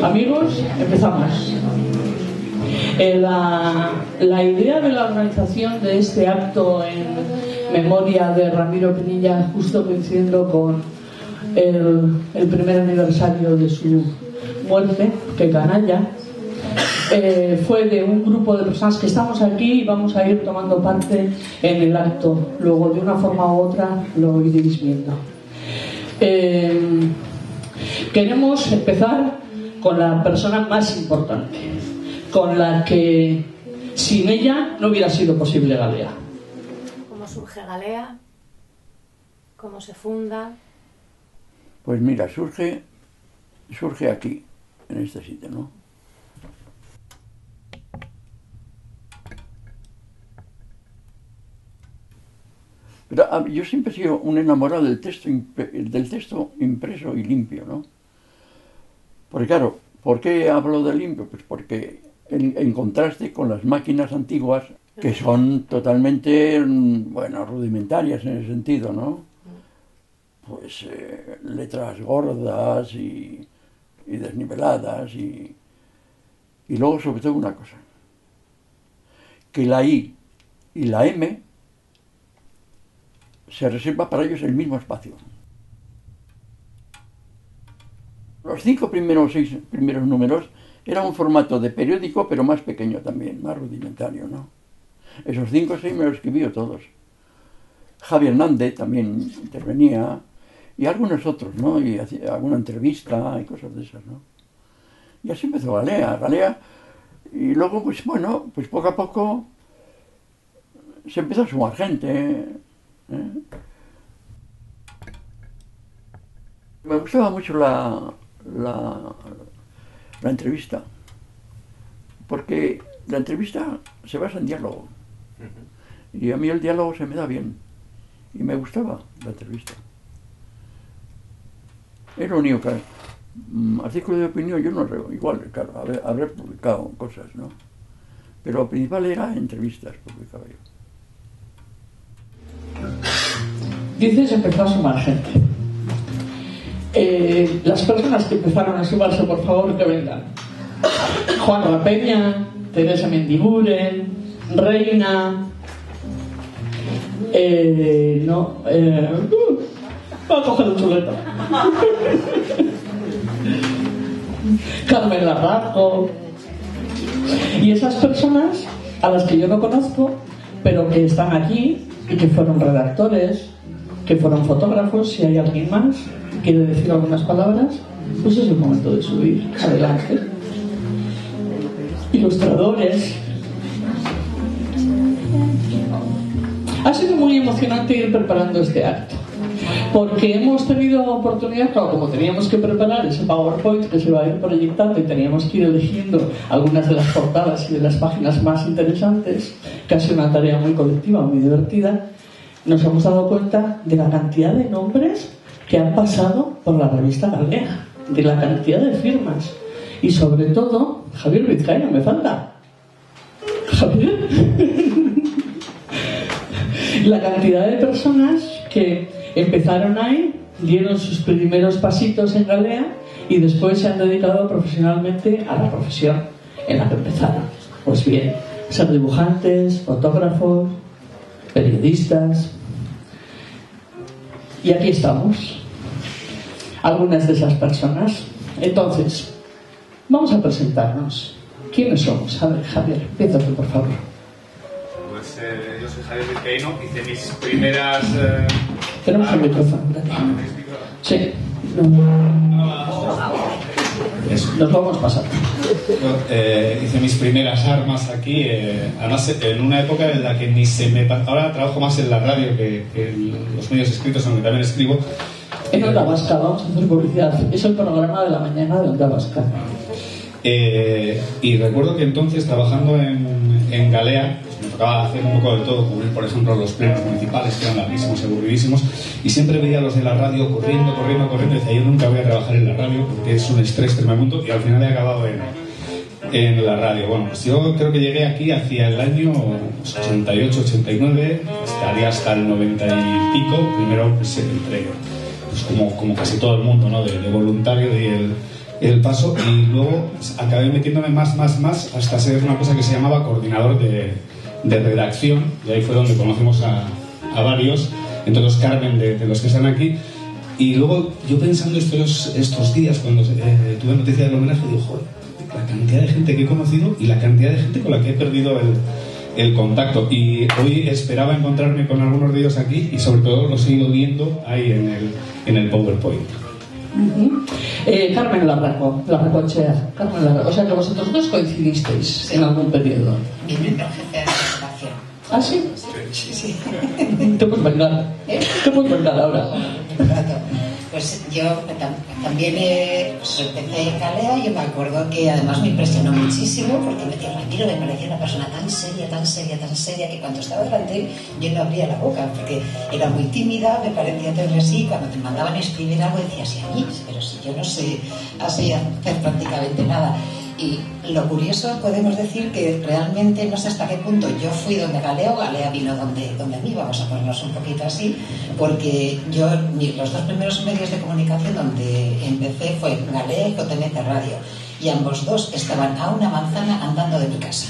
Amigos, empezamos. La idea de la organización de este acto en memoria de Ramiro Pinilla, justo coincidiendo con el primer aniversario de su muerte, que canalla, fue de un grupo de personas que estamos aquí y vamos a ir tomando parte en el acto. Luego, de una forma u otra, lo iréis viendo. Queremos empezar con la persona más importante, con la que sin ella no hubiera sido posible Galea. ¿Cómo surge Galea? ¿Cómo se funda? Pues mira, surge aquí, en este sitio, ¿no? Pero yo siempre he sido un enamorado del texto impreso y limpio, ¿no? Porque claro, ¿por qué hablo de limpio? Pues porque en contraste con las máquinas antiguas, que son totalmente, bueno, rudimentarias en ese sentido, ¿no? Pues letras gordas y desniveladas y luego sobre todo una cosa, que la I y la M se reserva para ellos el mismo espacio. Los 6 primeros números era un formato de periódico, pero más pequeño también, más rudimentario, ¿no? Esos 5 o 6 me los escribió todos. Javier Hernández también intervenía, y algunos otros, ¿no? Y hacía alguna entrevista y cosas de esas, ¿no? Y así empezó Galea, y luego, pues bueno, pues poco a poco se empezó a sumar gente, ¿eh? Me gustaba mucho la entrevista, porque la entrevista se basa en diálogo, y a mí el diálogo se me da bien, y me gustaba la entrevista. Es lo único que artículo de opinión yo no reo, igual, claro, habré publicado cosas, ¿no? Pero lo principal era entrevistas, publicaba yo. Dices, empezó a sumar gente. Las personas que empezaron a sumarse, por favor, que vengan. Juan Rapeña, Teresa Mendiguren, Reina, va a coger un chuleta. Carmen Larraco. Y esas personas a las que yo no conozco, pero que están aquí y que fueron redactores, que fueron fotógrafos. Si hay alguien más que quiere decir algunas palabras, pues es el momento de subir. Adelante. Ilustradores. Ha sido muy emocionante ir preparando este acto, porque hemos tenido oportunidad, claro, como teníamos que preparar ese PowerPoint que se va a ir proyectando y teníamos que ir eligiendo algunas de las portadas y de las páginas más interesantes, casi una tarea muy colectiva, muy divertida. Nos hemos dado cuenta de la cantidad de nombres que han pasado por la revista Galea, de la cantidad de firmas, y sobre todo, Javier Vizcaíno, me falta. Javier. La cantidad de personas que empezaron ahí, dieron sus primeros pasitos en Galea y después se han dedicado profesionalmente a la profesión en la que empezaron. Pues bien, ser dibujantes, fotógrafos, periodistas. Y aquí estamos, algunas de esas personas. Entonces, vamos a presentarnos. ¿Quiénes somos? A ver, Javier, empieza tú, por favor. Pues yo soy Javier Vizcaíno, hice mis primeras... Tenemos el micrófono, gracias. Sí. Nos vamos pasando. Hice mis primeras armas aquí, además en una época en la que ni se me... Ahora trabajo más en la radio que en los medios escritos, aunque también escribo. En Onda Vasca, vamos a hacer publicidad. Es el programa de la mañana de Onda Vasca. Y recuerdo que entonces, trabajando en Galea, pues me tocaba hacer un poco de todo, cubrir, por ejemplo, los plenos municipales, que eran larguísimos y aburridísimos, y siempre veía a los de la radio corriendo, y decía, yo nunca voy a trabajar en la radio porque es un estrés tremendo, y al final he acabado en la radio. Bueno, pues yo creo que llegué aquí hacia el año 88, 89, estaría hasta el 90 y pico, primero pues entré, pues como casi todo el mundo, ¿no? de voluntario, el paso, y luego acabé metiéndome más hasta ser una cosa que se llamaba coordinador de redacción, y ahí fue donde conocimos a varios, entre los Carmen de los que están aquí. Y luego yo pensando estos días cuando tuve noticia del homenaje, digo, joder, la cantidad de gente que he conocido y la cantidad de gente con la que he perdido el contacto, y hoy esperaba encontrarme con algunos de ellos aquí, y sobre todo los he ido viendo ahí en el PowerPoint. Carmen Larracochea. O sea que vosotros dos coincidisteis en algún periodo. Mi primer jefe de redacción. ¿Ah, sí? Sí. Te puedes vengar. Te puedes vengar ahora. Pues yo también empecé en Galea. Yo me acuerdo que además me impresionó muchísimo porque me parecía una persona tan seria, que cuando estaba delante yo no abría la boca porque era muy tímida, me parecía tener así. Cuando te mandaban escribir algo decías, sí, a mí, pero si yo no sé así hacer prácticamente nada. Y lo curioso, podemos decir que realmente no sé hasta qué punto yo fui donde Galea o Galea vino donde a mí, vamos a ponernos un poquito así, porque yo, los dos primeros medios de comunicación donde empecé fue Galea y JMC Radio, y ambos dos estaban a una manzana andando de mi casa.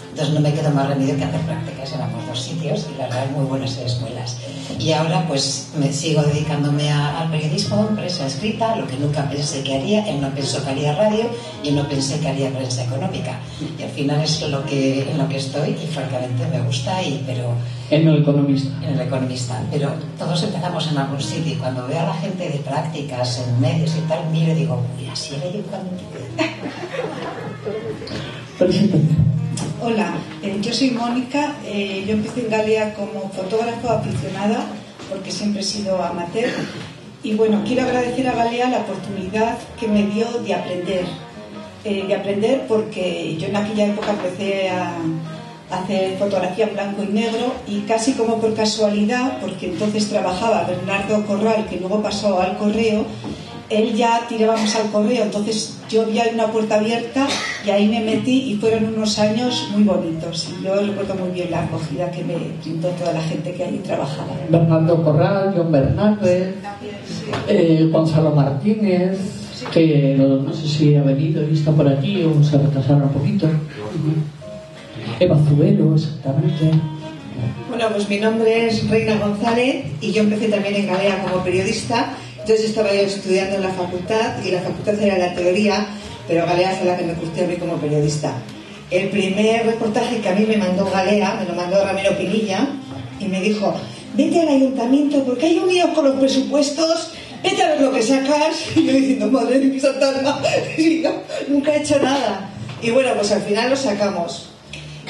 Entonces no me quedó más remedio que hacer prácticas en ambos dos sitios, y la verdad muy buenas escuelas. Y ahora pues me sigo dedicándome al periodismo, prensa escrita, lo que nunca pensé que haría. Él no pensó que haría radio y no pensé que haría prensa económica. Y al final es en lo que estoy, y francamente me gusta, pero... En El Economista. En El Economista. Pero todos empezamos en algún sitio, y cuando veo a la gente de prácticas en medios y tal, miro y digo, uy, así era yo cuando empecé. Hola, yo soy Mónica. Yo empecé en Galea como fotógrafa aficionada porque siempre he sido amateur, y bueno, quiero agradecer a Galea la oportunidad que me dio de aprender porque yo en aquella época empecé a hacer fotografía en blanco y negro, y casi como por casualidad, porque entonces trabajaba Bernardo Corral, que luego pasó al Correo. Él ya tirábamos al Correo, entonces yo vi ahí una puerta abierta y ahí me metí, y fueron unos años muy bonitos, y yo recuerdo muy bien la acogida que me brindó toda la gente que ahí trabajaba. Bernardo Corral, John Bernárdez, Gonzalo Martínez, que no sé si ha venido y está por aquí o se retrasaron un poquito. Eva Zuelo, exactamente. Bueno, pues mi nombre es Reina González, y yo empecé también en Galea como periodista. Entonces estaba yo estudiando en la facultad, y la facultad era la teoría, pero Galea fue la que me curtió a mí como periodista. El primer reportaje que a mí me mandó Galea, me lo mandó Ramiro Pinilla, y me dijo, vete al ayuntamiento porque hay un lío con los presupuestos, vete a ver lo que sacas. Y yo diciendo, madre de mi santa alma, nunca he hecho nada. Y bueno, pues al final lo sacamos.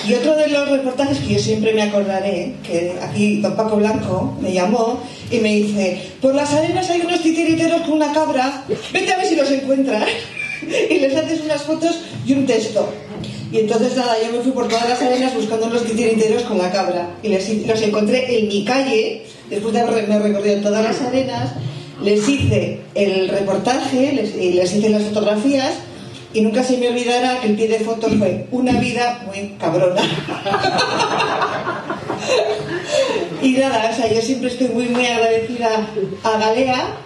Y otro de los reportajes que yo siempre me acordaré, que aquí don Paco Blanco me llamó y me dice, por las arenas hay unos titiriteros con una cabra, vete a ver si los encuentras. Y les haces unas fotos y un texto. Y entonces nada, yo me fui por todas las arenas buscando unos titiriteros con la cabra, y los encontré en mi calle. Después de haberme recorrido todas las arenas, les hice el reportaje, les hice las fotografías. Y nunca se me olvidará que el pie de foto fue una vida muy cabrona. Y nada, o sea, yo siempre estoy muy agradecida a Galea,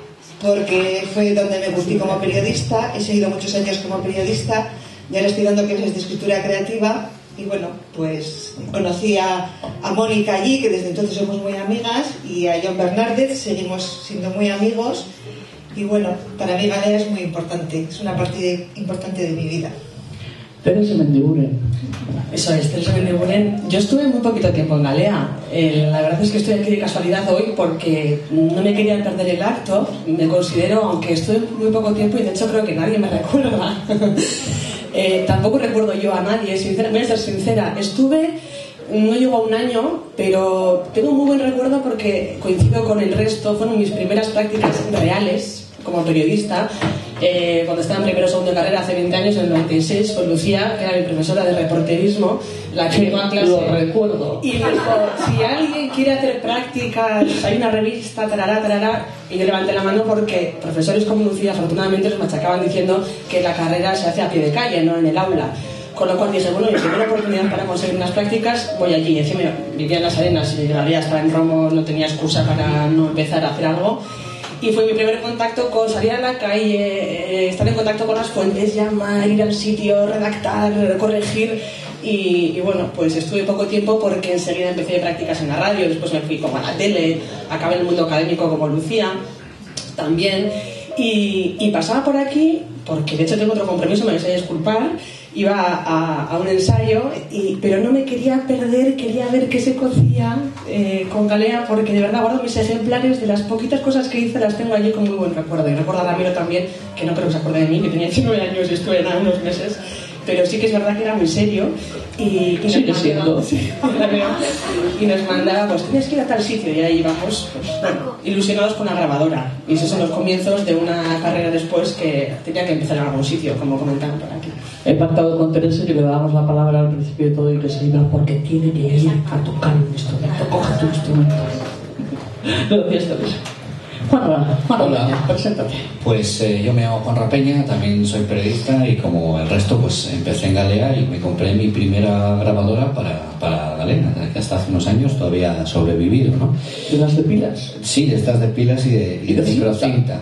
porque fue donde me gusté como periodista. He seguido muchos años como periodista, y ahora estoy dando clases de escritura creativa. Y bueno, pues conocí a Mónica allí, que desde entonces somos muy amigas, y a John Bernárdez, seguimos siendo muy amigos. Y bueno, para mí Galea es muy importante, es una parte importante de mi vida. Teresa Mendiguren. Eso es, Teresa Mendiguren. Yo estuve muy poquito tiempo en Galea. La verdad es que estoy aquí de casualidad hoy porque no me quería perder el acto. Me considero, aunque estuve muy poco tiempo, y de hecho creo que nadie me recuerda. Tampoco recuerdo yo a nadie, voy a ser sincera. No llegó a un año, pero tengo un muy buen recuerdo porque coincido con el resto. Fueron mis primeras prácticas reales como periodista, cuando estaba en primero o segundo de carrera hace 20 años, en el 96, con Lucía, que era mi profesora de reporterismo, la que iba a clase. Lo recuerdo. Y me dijo, si alguien quiere hacer prácticas, hay una revista, tarará, y yo levanté la mano porque profesores como Lucía afortunadamente nos machacaban diciendo que la carrera se hace a pie de calle, no en el aula. Con lo cual dije, bueno, mi primera oportunidad para conseguir unas prácticas, voy allí. Encima vivía en Las Arenas y llegaría hasta en Romo, no tenía excusa para no empezar a hacer algo. y fue mi primer contacto con salir a la calle, estar en contacto con las fuentes, llamar, ir al sitio, redactar, corregir. Y bueno, pues estuve poco tiempo porque enseguida empecé prácticas en la radio, después me fui como a la tele, acabé en el mundo académico como Lucía también, y pasaba por aquí porque de hecho tengo otro compromiso, me vais a disculpar. Iba a un ensayo, pero no me quería perder, quería ver qué se cocía con Galea, porque de verdad guardo mis ejemplares, de las poquitas cosas que hice las tengo allí con muy buen recuerdo. Y recuerdo a Ramiro también, que no creo que se acuerde de mí, que tenía 19 años y estuve nada unos meses, pero sí que es verdad que era muy serio y sigue siendo. Y nos mandaba, pues tienes que ir a tal sitio, y ahí íbamos, pues, bueno, ilusionados con la grabadora. Y esos son los comienzos de una carrera después que tenía que empezar en algún sitio, como comentaban por aquí. He pactado con Teresa que le dábamos la palabra al principio de todo y que se iba porque tiene que ir a tocar un instrumento. Coja tu instrumento. Gracias, Teresa. Juan Rapeña, preséntate. Pues yo me llamo Juan Rapeña, también soy periodista y como el resto pues empecé en Galea y me compré mi primera grabadora para Galea, que hasta hace unos años todavía ha sobrevivido, ¿no? ¿De las de pilas? Sí, de estas de pilas y de microcinta.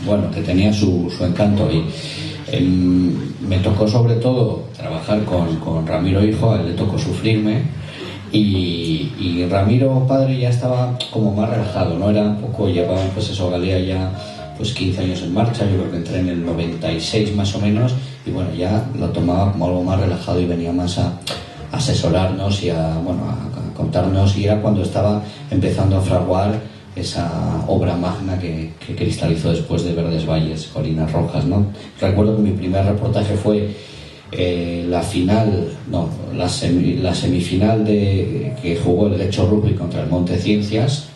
Bueno, que tenía su encanto y me tocó sobre todo trabajar con Ramiro hijo, a él le tocó sufrirme. Y Ramiro padre ya estaba como más relajado, ¿no? Era un poco, llevaban pues eso, Galea ya pues 15 años en marcha, yo creo que entré en el 96 más o menos, y bueno, ya lo tomaba como algo más relajado y venía más a asesorarnos y a contarnos, y era cuando estaba empezando a fraguar esa obra magna que cristalizó después de Verdes Valles, Colinas Rojas, ¿no? Recuerdo que mi primer reportaje fue la semifinal que jugó el Lecho Rugby contra el Monte Ciencias.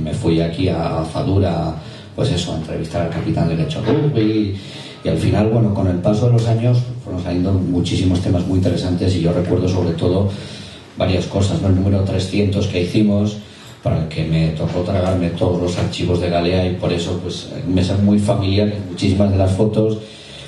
Me fui aquí a Fadura, pues eso, a entrevistar al capitán del Lecho Rugby, y al final, bueno, con el paso de los años fueron saliendo muchísimos temas muy interesantes, y yo recuerdo sobre todo varias cosas, ¿no? El número 300 que hicimos, para el que me tocó tragarme todos los archivos de Galea, y por eso pues me son muy familiares muchísimas de las fotos.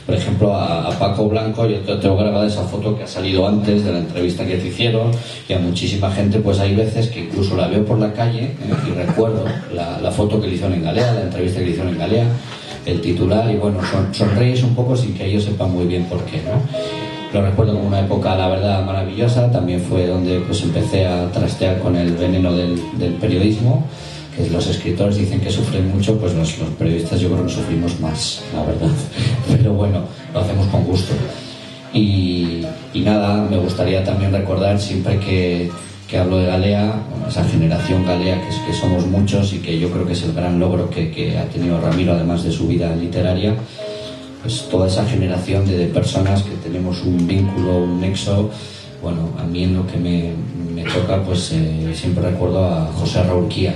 Por ejemplo, a Paco Blanco, yo tengo grabada esa foto que ha salido antes de la entrevista que te hicieron, y a muchísima gente, pues hay veces que incluso la veo por la calle, y recuerdo la foto que le hicieron en Galea, la entrevista que le hicieron en Galea, el titular, y bueno, sonríes un poco sin que ellos sepan muy bien por qué, ¿no? Lo recuerdo como una época, la verdad, maravillosa. También fue donde pues empecé a trastear con el veneno del periodismo, que los escritores dicen que sufren mucho, pues los periodistas yo creo que sufrimos más, la verdad. Pero bueno, lo hacemos con gusto. Y nada, me gustaría también recordar siempre que hablo de Galea, bueno, esa generación Galea que somos muchos, y que yo creo que es el gran logro que ha tenido Ramiro, además de su vida literaria, pues toda esa generación de personas que tenemos un vínculo, un nexo. Bueno, a mí en lo que me toca, pues siempre recuerdo a José Raúl Quía,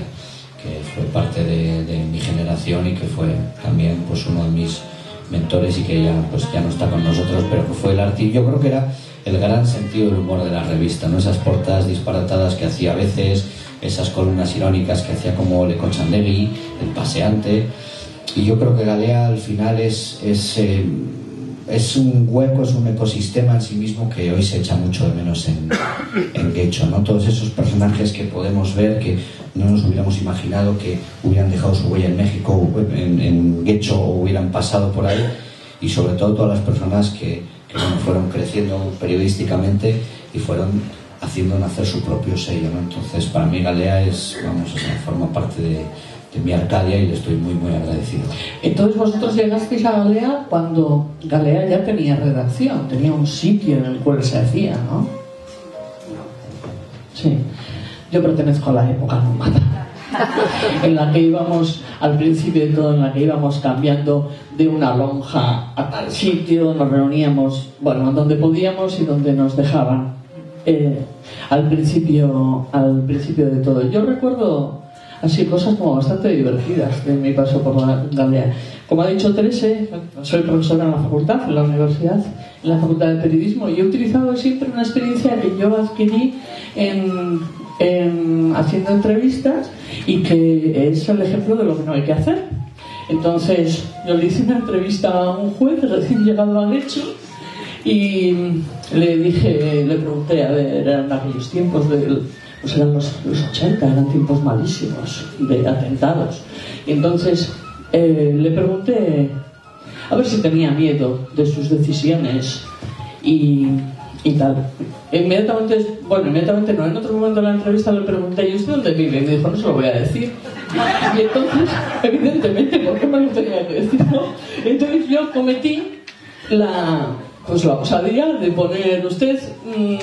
que fue parte de mi generación y que fue también pues uno de mis mentores, y que ya no está con nosotros, pero que fue el artista. Yo creo que era el gran sentido del humor de la revista, ¿no? Esas portadas disparatadas que hacía a veces, esas columnas irónicas que hacía como Le Cochandegui, El Paseante. Y yo creo que Galea al final es un hueco, es un ecosistema en sí mismo que hoy se echa mucho de menos en Getxo, ¿no? Todos esos personajes que podemos ver, que no nos hubiéramos imaginado que hubieran dejado su huella en México, en Getxo, o hubieran pasado por ahí, y sobre todo todas las personas que bueno, fueron creciendo periodísticamente y fueron haciendo nacer su propio sello, ¿no? Entonces, para mí Galea forma parte de mi Arcadia, y le estoy muy muy agradecido. Entonces vosotros llegasteis a Galea cuando Galea ya tenía redacción, tenía un sitio en el cual se hacía, ¿no? Sí, yo pertenezco a la época nómada, en la que íbamos, al principio de todo, en la que íbamos cambiando de una lonja a tal sitio, nos reuníamos, bueno, donde podíamos y donde nos dejaban, al principio de todo. Yo recuerdo así cosas como bastante divertidas de mi paso por la Galea. Como ha dicho Teresa, soy profesora en la facultad, en la universidad, en la facultad de periodismo, y he utilizado siempre una experiencia que yo adquirí haciendo entrevistas, y que es el ejemplo de lo que no hay que hacer. Entonces yo le hice una entrevista a un juez recién llegado a Getxo, y le pregunté, a ver, eran aquellos tiempos del pues eran los 80, eran tiempos malísimos de atentados. Y entonces le pregunté a ver si tenía miedo de sus decisiones y tal. Inmediatamente no, en otro momento de la entrevista le pregunté, ¿y usted dónde vive? Y me dijo, no se lo voy a decir. Y entonces, evidentemente, ¿por qué me lo tenía que decir? ¿No? Entonces yo cometí la osadía de poner, ¿usted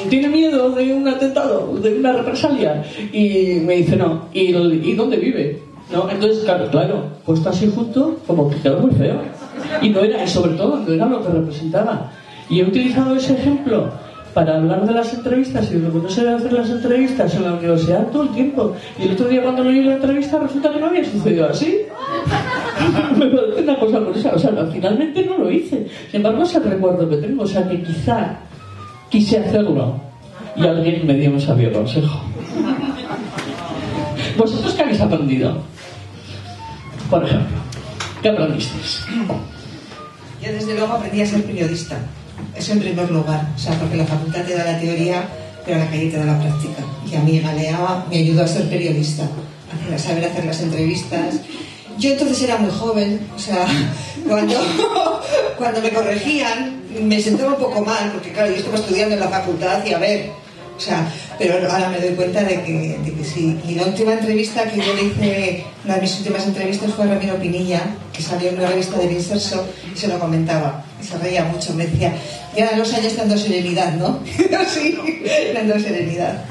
tiene miedo de un atentado, de una represalia? Y me dice, no. ¿Y dónde vive? ¿No? Entonces, claro, puesto así junto, como que quedó muy feo. Y no era, y sobre todo, no era lo que representaba. Y he utilizado ese ejemplo para hablar de las entrevistas y de lo que no se debe hacer las entrevistas en la universidad todo el tiempo. Y el otro día cuando leí la entrevista resulta que no había sucedido así. Me parece una cosa curiosa. O sea, finalmente no lo hice. Sin embargo, es el recuerdo que tengo. O sea, que quizá quise hacerlo y alguien me dio un sabio consejo. ¿Vosotros qué habéis aprendido? Por ejemplo, ¿qué aprendisteis? Yo desde luego aprendí a ser periodista. Eso en primer lugar. O sea, porque la facultad te da la teoría, pero la calle te da la práctica. Y a mí Galea me ayudó a ser periodista, a saber hacer las entrevistas. Yo entonces era muy joven, o sea, cuando me corregían me sentaba un poco mal, porque claro, yo estaba estudiando en la facultad y a ver, o sea, pero ahora me doy cuenta de que sí. Y la última entrevista que yo le hice, una de mis últimas entrevistas fue a Ramiro Pinilla, que salió en una revista del Inserso, y se lo comentaba, y se reía mucho, me decía, ya los años dando serenidad, ¿no? Sí, dando serenidad.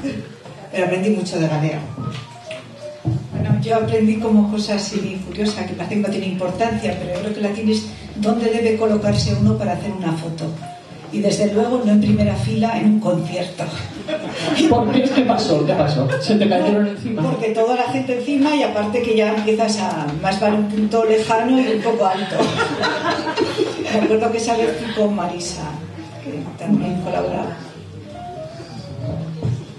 Pero aprendí mucho de Galea. Bueno, yo aprendí como cosa así curiosa, que parece que no tiene importancia, pero yo creo que la tienes dónde debe colocarse uno para hacer una foto. Y desde luego no en primera fila en un concierto. ¿Por qué? ¿Qué pasó? ¿Qué pasó? ¿Se te cayeron encima? Porque toda la gente encima y aparte que ya empiezas a más vale un punto lejano y un poco alto. Me acuerdo que esa vez fui con Marisa, que también colaboraba.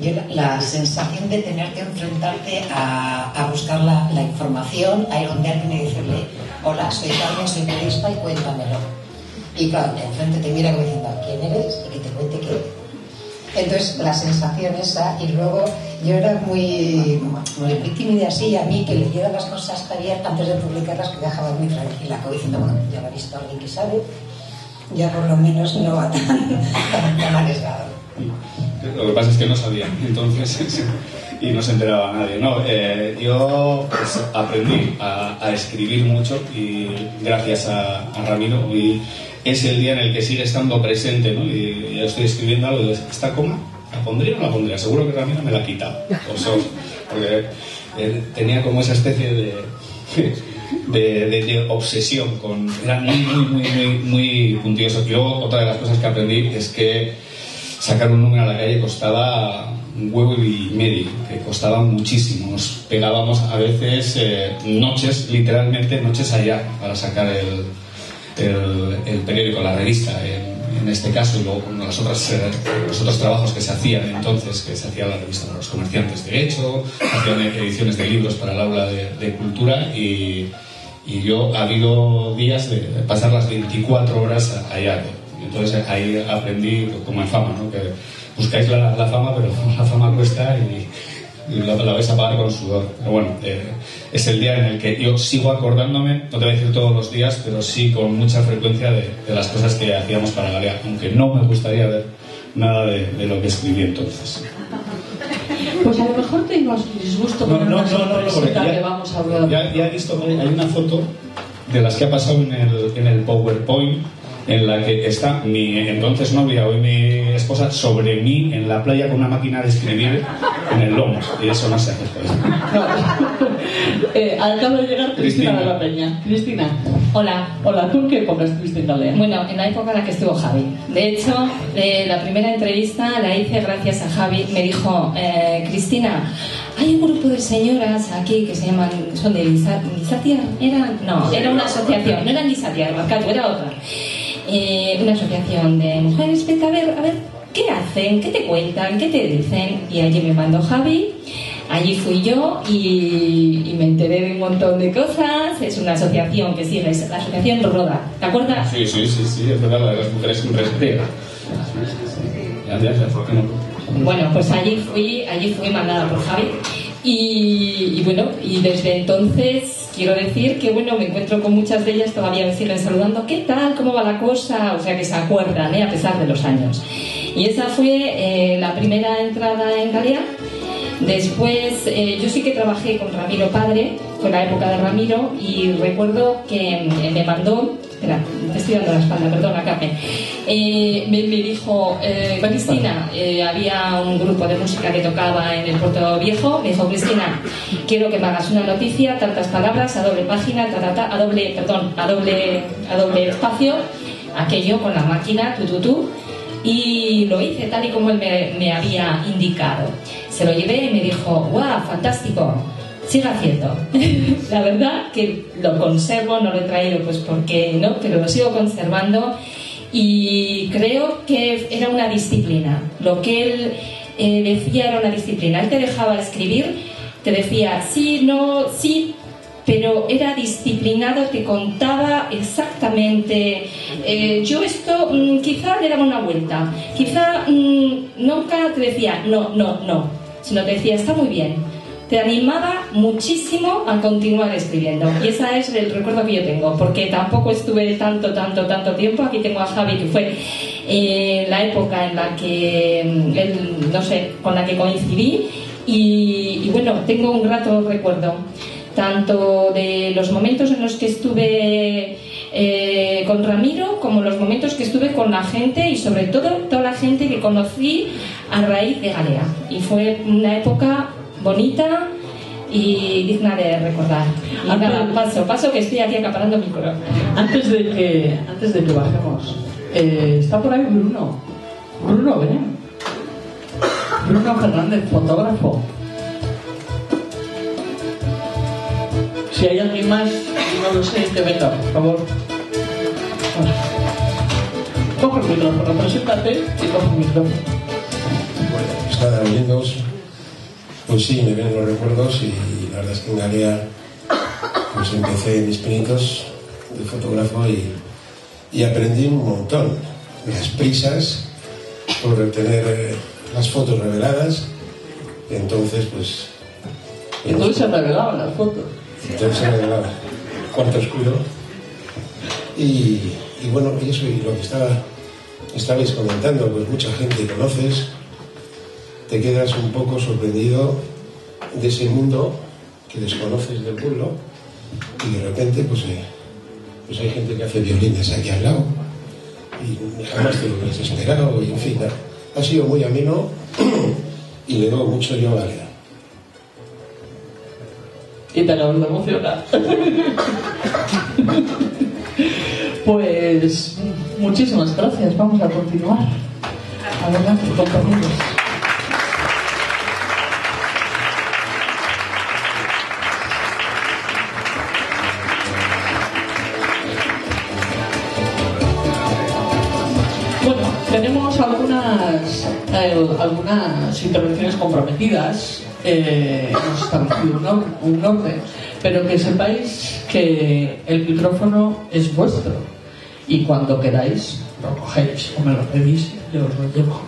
Yo la sensación de tener que enfrentarte a buscar la información, a ir donde alguien y decirle, hola, soy Carmen, soy periodista y cuéntamelo. Y claro, enfrente te mira como diciendo, ¿quién eres? Y que te cuente qué. Entonces, la sensación esa, y luego yo era muy tímida así, a mí que leyera las cosas que había antes de publicarlas, que dejaba muy tranquila, como diciendo, bueno, ya lo ha visto alguien que sabe, ya por lo menos no va tan arriesgado. Lo que pasa es que no sabía, entonces, y no se enteraba nadie. No, yo pues, aprendí a escribir mucho y gracias a Ramiro, y es el día en el que sigue estando presente, ¿no? Y ya estoy escribiendo algo de esta coma, ¿la pondría o no la pondría? Seguro que Ramiro me la ha quitado, porque tenía como esa especie de obsesión con, era muy puntilloso. Y luego otra de las cosas que aprendí es que sacar un número a la calle costaba un huevo y medio, que costaba muchísimo. Nos pegábamos a veces noches, literalmente noches allá, para sacar el periódico, la revista, en este caso, y luego con los otros trabajos que se hacían entonces, que se hacía la revista para los comerciantes de hecho, hacían ediciones de libros para el aula de cultura, y yo ha habido días de pasar las 24 horas allá. Entonces ahí aprendí, como en fama, ¿no? Que buscáis la fama, pero la fama cuesta y la vais a pagar con sudor. Pero bueno, es el día en el que yo sigo acordándome, no te voy a decir todos los días, pero sí con mucha frecuencia de las cosas que hacíamos para Galea, aunque no me gustaría ver nada de lo que escribí entonces. Pues a lo mejor te ibas disgusto con una sorpresita que vamos a hablar. Ya he visto, hay una foto de las que ha pasado en el PowerPoint, en la que está mi entonces novia, hoy mi esposa, sobre mí en la playa con una máquina de escribir en el lomo, y eso no se hace. Acaba de llegar Cristina de la Peña. Cristina, Hola. hola, ¿tú en qué época estuviste en Galea? Bueno, en la época en la que estuvo Javi. De hecho, la primera entrevista la hice gracias a Javi. Me dijo, Cristina, hay un grupo de señoras aquí que se llaman, son de Lisatia, era una asociación, no eran Lisatia, Marcato, era otra. Una asociación de mujeres, vete a ver qué hacen, qué te cuentan, qué te dicen. Y allí me mandó Javi, allí fui yo y me enteré de un montón de cosas. Es una asociación que sigue, es la asociación Roda, ¿te acuerdas? Sí, es verdad, la de las mujeres con respeto. Ya, ¿por qué no? Bueno, pues allí fui mandada por Javi y bueno, y desde entonces quiero decir que bueno, me encuentro con muchas de ellas, todavía me siguen saludando, ¿qué tal? ¿Cómo va la cosa? O sea que se acuerdan, a pesar de los años. Y esa fue la primera entrada en Galea. Después, yo sí que trabajé con Ramiro Padre, con la época de Ramiro, y recuerdo que me mandó, espera, te estoy dando la espalda, perdona, Carmen, me dijo, Cristina, había un grupo de música que tocaba en el Puerto Viejo, me dijo, Cristina, quiero que me hagas una noticia, tantas palabras, a doble página, a doble espacio, aquello con la máquina, y lo hice tal y como él me había indicado. Se lo llevé y me dijo, ¡guau, fantástico! Siga haciendo. La verdad que lo conservo, no lo he traído pues porque no, pero lo sigo conservando y creo que era una disciplina. Lo que él decía era una disciplina. Él te dejaba escribir, te decía sí, no, sí, pero era disciplinado, te contaba exactamente. Yo esto quizá le daba una vuelta, quizá nunca te decía no, sino te decía está muy bien, te animaba muchísimo a continuar escribiendo. Y ese es el recuerdo que yo tengo, porque tampoco estuve tanto tiempo. Aquí tengo a Javi, que fue la época en la que él, no sé, con la que coincidí, y bueno, tengo un grato recuerdo tanto de los momentos en los que estuve con Ramiro, como los momentos que estuve con la gente, y sobre todo toda la gente que conocí a raíz de Galea. Y fue una época bonita y digna de recordar. Y nada, paso que estoy aquí acaparando mi coro. Antes de que bajemos, está por ahí Bruno, ven. Bruno Fernández, fotógrafo. Si hay alguien más, no lo sé, que venga, por favor. Coge el micrófono, preséntate y coge el micrófono. Bueno, pues nada, amigos, pues sí, me vienen los recuerdos, y la verdad es que en Galea pues empecé mis pinitos de fotógrafo y aprendí un montón. Las prisas por tener las fotos reveladas, entonces pues... Entonces se revelaban las fotos. Entonces se revelaba cuarto oscuro y bueno, y eso, y lo que estabais comentando, pues mucha gente conoces, te quedas un poco sorprendido de ese mundo que desconoces del pueblo, y de repente pues hay gente que hace violines aquí al lado y jamás te lo hubieras esperado, y en fin, ha sido muy ameno y le doy mucho yo a Galea. Y te acabas de emocionar. Pues muchísimas gracias, vamos a continuar. Adelante, compañeros. Bueno, tenemos algunas intervenciones comprometidas. Hemos establecido un orden, pero que sepáis que el micrófono es vuestro, y cuando queráis lo cogéis o me lo pedís, yo os lo llevo.